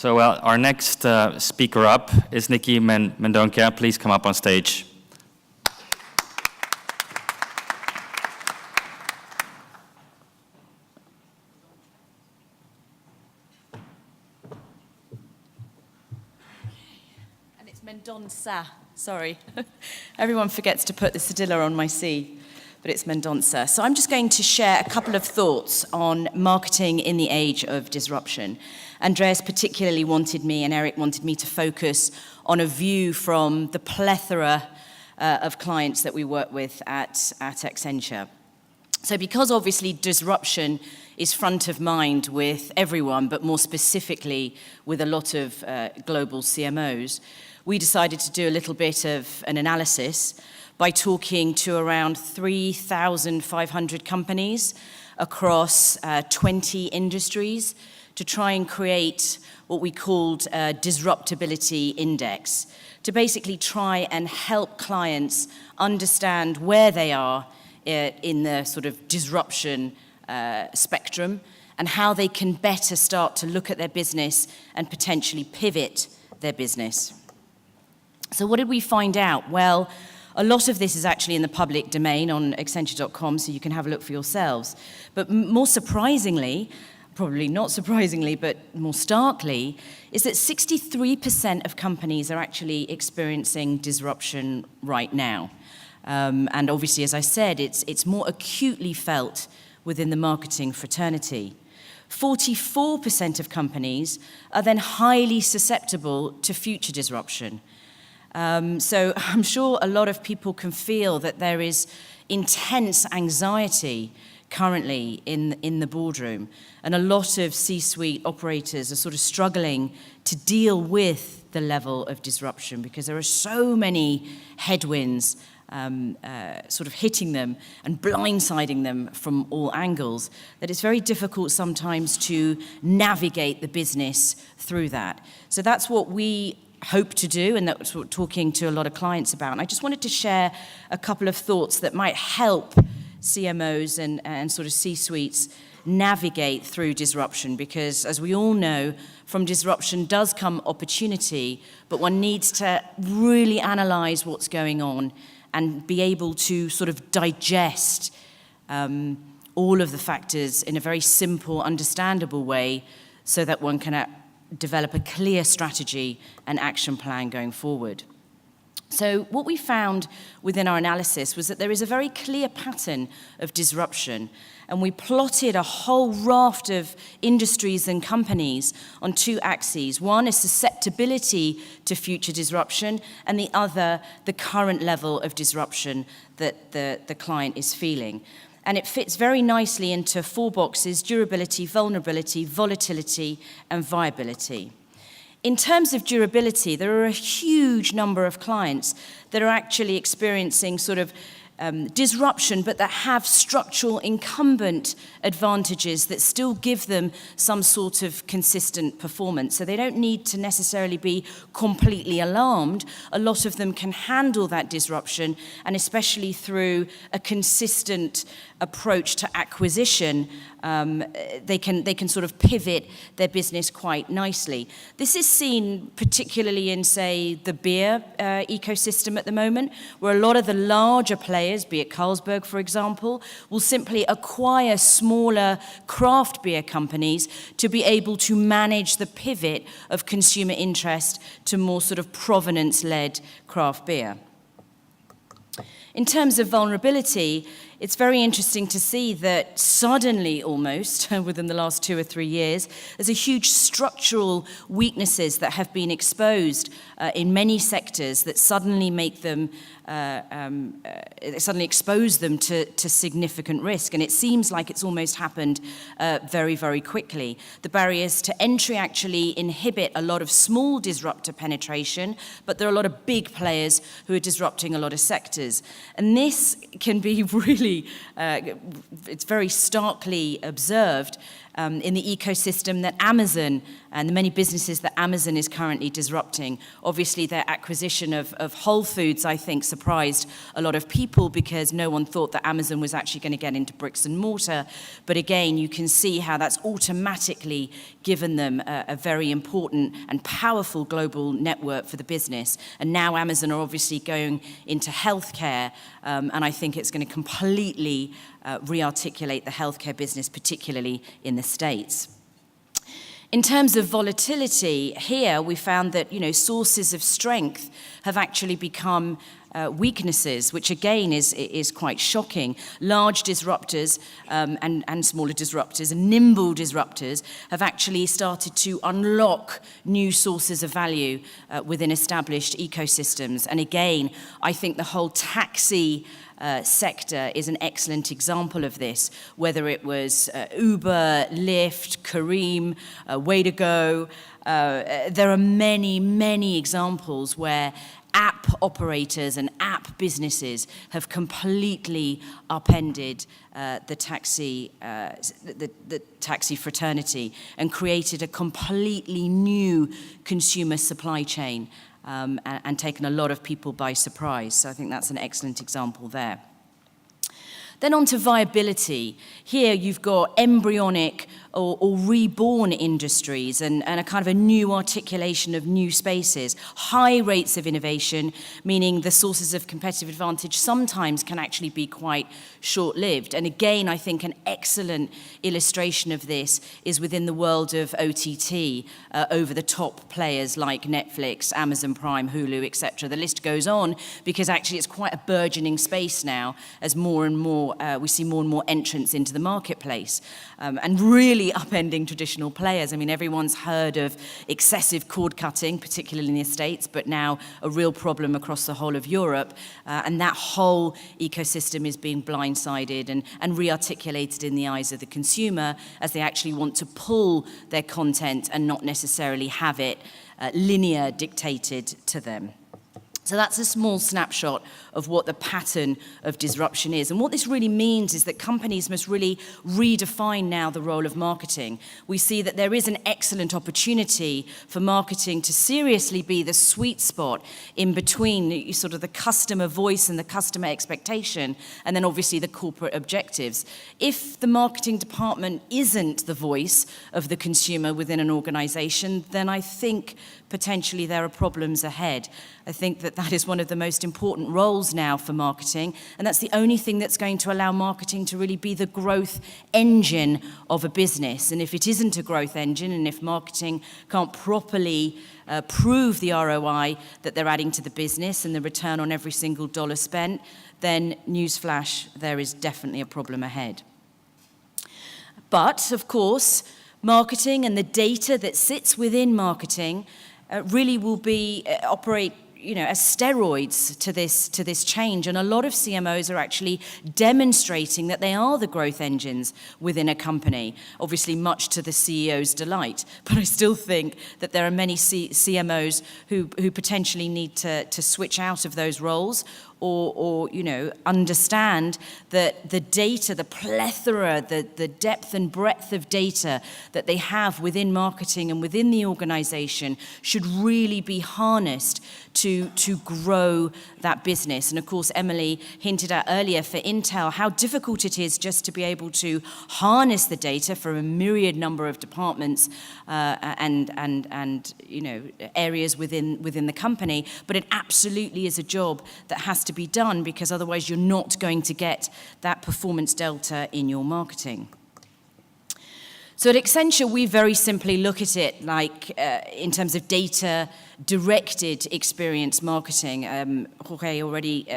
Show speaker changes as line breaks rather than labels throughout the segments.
So our next speaker up is Nikki Mendonca. Please come up on stage.
And it's Mendonca, sorry. Everyone forgets to put the cedilla on my C, but it's Mendonca. So I'm just going to share a couple of thoughts on marketing in the age of disruption. Andreas particularly wanted me, and Eric wanted me to focus on a view from the plethora of clients that we work with at Accenture. So because obviously disruption is front of mind with everyone, but more specifically with a lot of global CMOs, we decided to do a little bit of an analysis by talking to around 3,500 companies across 20 industries to try and create what we called a disruptability index, to basically try and help clients understand where they are in the sort of disruption spectrum and how they can better start to look at their business and potentially pivot their business. So what did we find out? Well, a lot of this is actually in the public domain on Accenture.com, so you can have a look for yourselves. But more surprisingly, probably not surprisingly, but more starkly, is that 63% of companies are actually experiencing disruption right now. And obviously, as I said, it's more acutely felt within the marketing fraternity. 44% of companies are then highly susceptible to future disruption. So I'm sure a lot of people can feel that there is intense anxiety currently in the boardroom, and a lot of C-suite operators are sort of struggling to deal with the level of disruption because there are so many headwinds sort of hitting them and blindsiding them from all angles that it's very difficult sometimes to navigate the business through that. So that's what we hope to do, and that's what we're talking to a lot of clients about. And I just wanted to share a couple of thoughts that might help CMOs and sort of C-suites navigate through disruption, because as we all know, from disruption does come opportunity, but one needs to really analyze what's going on and be able to sort of digest all of the factors in a very simple, understandable way so that one can develop a clear strategy and action plan going forward. So what we found within our analysis was that there is a very clear pattern of disruption, and we plotted a whole raft of industries and companies on two axes. One is susceptibility to future disruption, and the other, the current level of disruption that the client is feeling. And it fits very nicely into four boxes: durability, vulnerability, volatility, and viability. In terms of durability, there are a huge number of clients that are actually experiencing sort of disruption, but that have structural incumbent advantages that still give them some sort of consistent performance. So they don't need to necessarily be completely alarmed. A lot of them can handle that disruption, and especially through a consistent approach to acquisition, they can sort of pivot their business quite nicely. This is seen particularly in, say, the beer ecosystem at the moment, where a lot of the larger players, be it Carlsberg, for example, will simply acquire smaller craft beer companies to be able to manage the pivot of consumer interest to more sort of provenance-led craft beer. In terms of vulnerability, it's very interesting to see that suddenly, almost, within the last 2 or 3 years, there's a huge structural weaknesses that have been exposed in many sectors that suddenly make them, suddenly expose them to significant risk. And it seems like it's almost happened very, very quickly. The barriers to entry actually inhibit a lot of small disruptor penetration, but there are a lot of big players who are disrupting a lot of sectors. And this can be really, it's very starkly observed in the ecosystem that Amazon and the many businesses that Amazon is currently disrupting. Obviously, their acquisition of Whole Foods, I think, surprised a lot of people because no one thought that Amazon was actually going to get into bricks and mortar. But again, you can see how that's automatically given them a very important and powerful global network for the business. And now Amazon are obviously going into healthcare, and I think it's going to completely re-articulate the healthcare business, particularly in the States. In terms of volatility, here we found that, sources of strength have actually become weaknesses, which again is quite shocking. Large disruptors and smaller disruptors and nimble disruptors have actually started to unlock new sources of value within established ecosystems. And again, I think the whole taxi sector is an excellent example of this, whether it was Uber, Lyft, Careem, Way to Go. There are many, many examples where app operators and app businesses have completely upended the taxi fraternity and created a completely new consumer supply chain. And taken a lot of people by surprise. So I think that's an excellent example there. Then on to viability. Here you've got embryonic or reborn industries and a kind of a new articulation of new spaces. High rates of innovation, meaning the sources of competitive advantage sometimes can actually be quite short-lived. And again, I think an excellent illustration of this is within the world of OTT, over-the-top players like Netflix, Amazon Prime, Hulu, etc. The list goes on because actually it's quite a burgeoning space now as more and more, we see more and more entrants into the marketplace. And really upending traditional players. I mean, everyone's heard of excessive cord cutting, particularly in the States, but now a real problem across the whole of Europe. And that whole ecosystem is being blindsided and re-articulated in the eyes of the consumer as they actually want to pull their content and not necessarily have it linear dictated to them. So that's a small snapshot of what the pattern of disruption is. And what this really means is that companies must really redefine now the role of marketing. We see that there is an excellent opportunity for marketing to seriously be the sweet spot in between sort of the customer voice and the customer expectation, and then obviously the corporate objectives. If the marketing department isn't the voice of the consumer within an organization, then I think potentially there are problems ahead. I think that is one of the most important roles now for marketing, and that's the only thing that's going to allow marketing to really be the growth engine of a business. And if it isn't a growth engine, and if marketing can't properly prove the ROI that they're adding to the business and the return on every single dollar spent, then newsflash, there is definitely a problem ahead. But, of course, marketing and the data that sits within marketing really will operate as steroids to this change. And a lot of CMOs are actually demonstrating that they are the growth engines within a company, obviously much to the CEO's delight. But I still think that there are many CMOs who potentially need to switch out of those roles or understand that the data, the plethora, the depth and breadth of data that they have within marketing and within the organization should really be harnessed to grow that business. And of course, Emily hinted at earlier for Intel how difficult it is just to be able to harness the data from a myriad number of departments and areas within the company. But it absolutely is a job that has to be done, because otherwise you're not going to get that performance delta in your marketing. So at Accenture, we very simply look at it like in terms of data-directed experience marketing. Jorge already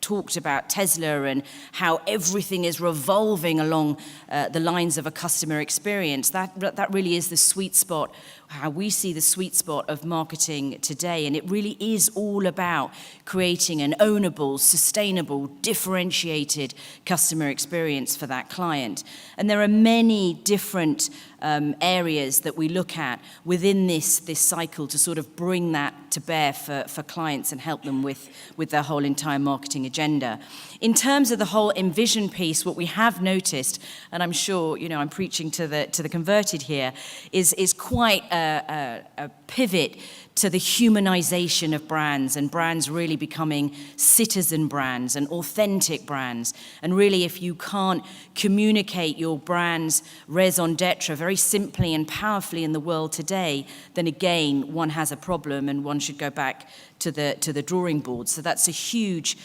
talked about Tesla and how everything is revolving along the lines of a customer experience. That really is the sweet spot, how we see the sweet spot of marketing today. And it really is all about creating an ownable, sustainable, differentiated customer experience for that client. And there are many different areas that we look at within this cycle to sort of bring that to bear for clients and help them with their whole entire marketing agenda. In terms of the whole envision piece, what we have noticed, and I'm sure, I'm preaching to the converted here, is quite a pivot to the humanization of brands, and brands really becoming citizen brands and authentic brands. And really, if you can't communicate your brand's raison d'etre very simply and powerfully in the world today, then again, one has a problem and one should go back to the drawing board. So that's a huge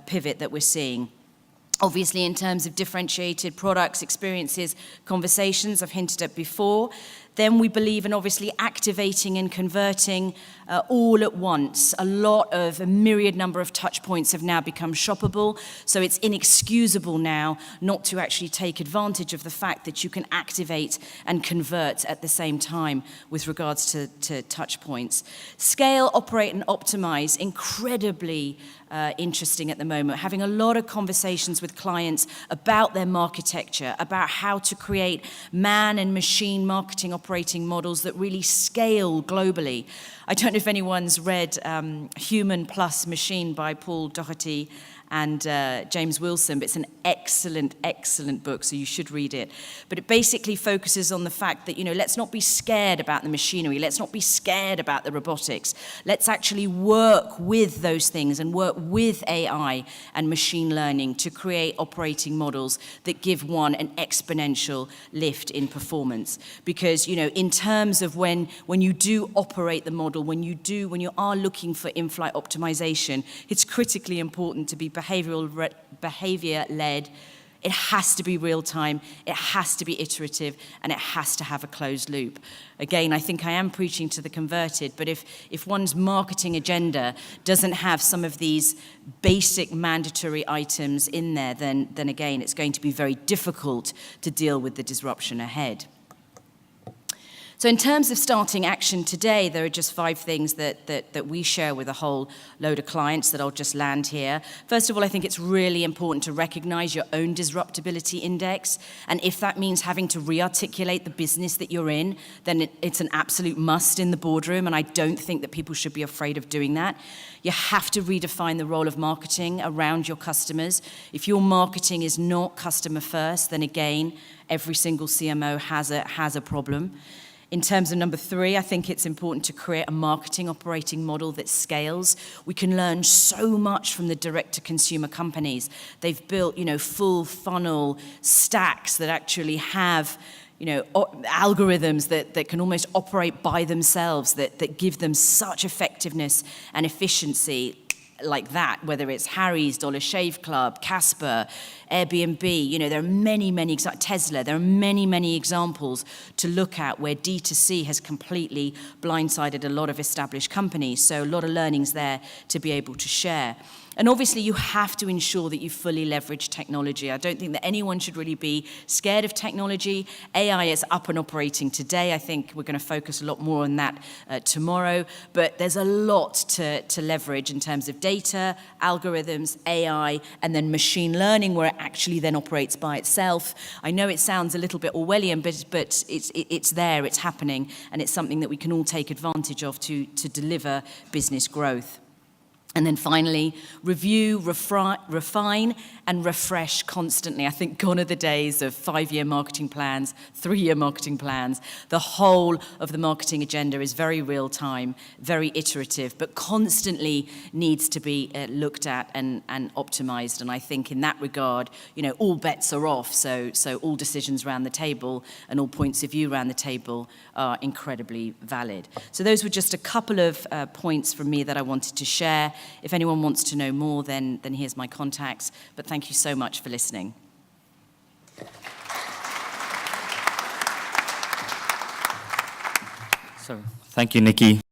pivot that we're seeing. Obviously, in terms of differentiated products, experiences, conversations, I've hinted at before. Then we believe in obviously activating and converting all at once. A myriad number of touch points have now become shoppable, so it's inexcusable now not to actually take advantage of the fact that you can activate and convert at the same time with regards to touch points. Scale, operate, and optimize, incredibly interesting at the moment. Having a lot of conversations with clients about their architecture, about how to create man and machine marketing operating models that really scale globally. I don't know if anyone's read Human Plus Machine by Paul Doherty and James Wilson, but it's an excellent, excellent book, so you should read it. But it basically focuses on the fact that, let's not be scared about the machinery, let's not be scared about the robotics. Let's actually work with those things and work with AI and machine learning to create operating models that give one an exponential lift in performance. Because, in terms of when you do operate the model, when you are looking for in-flight optimization, it's critically important to be behavior-led. It has to be real-time, it has to be iterative, and it has to have a closed loop. Again, I think I am preaching to the converted, but if one's marketing agenda doesn't have some of these basic mandatory items in there, then again, it's going to be very difficult to deal with the disruption ahead. So in terms of starting action today, there are just 5 things that we share with a whole load of clients that I'll just land here. First of all, I think it's really important to recognize your own disruptability index. And if that means having to re-articulate the business that you're in, then it's an absolute must in the boardroom. And I don't think that people should be afraid of doing that. You have to redefine the role of marketing around your customers. If your marketing is not customer first, then again, every single CMO has a problem. In terms of number 3, I think it's important to create a marketing operating model that scales. We can learn so much from the direct-to-consumer companies. They've built, full funnel stacks that actually have, algorithms that can almost operate by themselves, that give them such effectiveness and efficiency like that, whether it's Harry's, Dollar Shave Club, Casper, Airbnb, there are many, Tesla, there are many examples to look at where D2C has completely blindsided a lot of established companies. So a lot of learnings there to be able to share. And obviously, you have to ensure that you fully leverage technology. I don't think that anyone should really be scared of technology. AI is up and operating today. I think we're going to focus a lot more on that tomorrow. But there's a lot to leverage in terms of data, algorithms, AI, and then machine learning, where it actually then operates by itself. I know it sounds a little bit Orwellian, but it's there, it's happening, and it's something that we can all take advantage of to deliver business growth. And then finally, review, refine, and refresh constantly. I think gone are the days of 5-year marketing plans, 3-year marketing plans. The whole of the marketing agenda is very real time, very iterative, but constantly needs to be looked at and optimized. And I think in that regard, all bets are off. So all decisions around the table and all points of view around the table are incredibly valid. So those were just a couple of points from me that I wanted to share. If anyone wants to know more, then here's my contacts. But thank you so much for listening.
So, thank you, Nikki.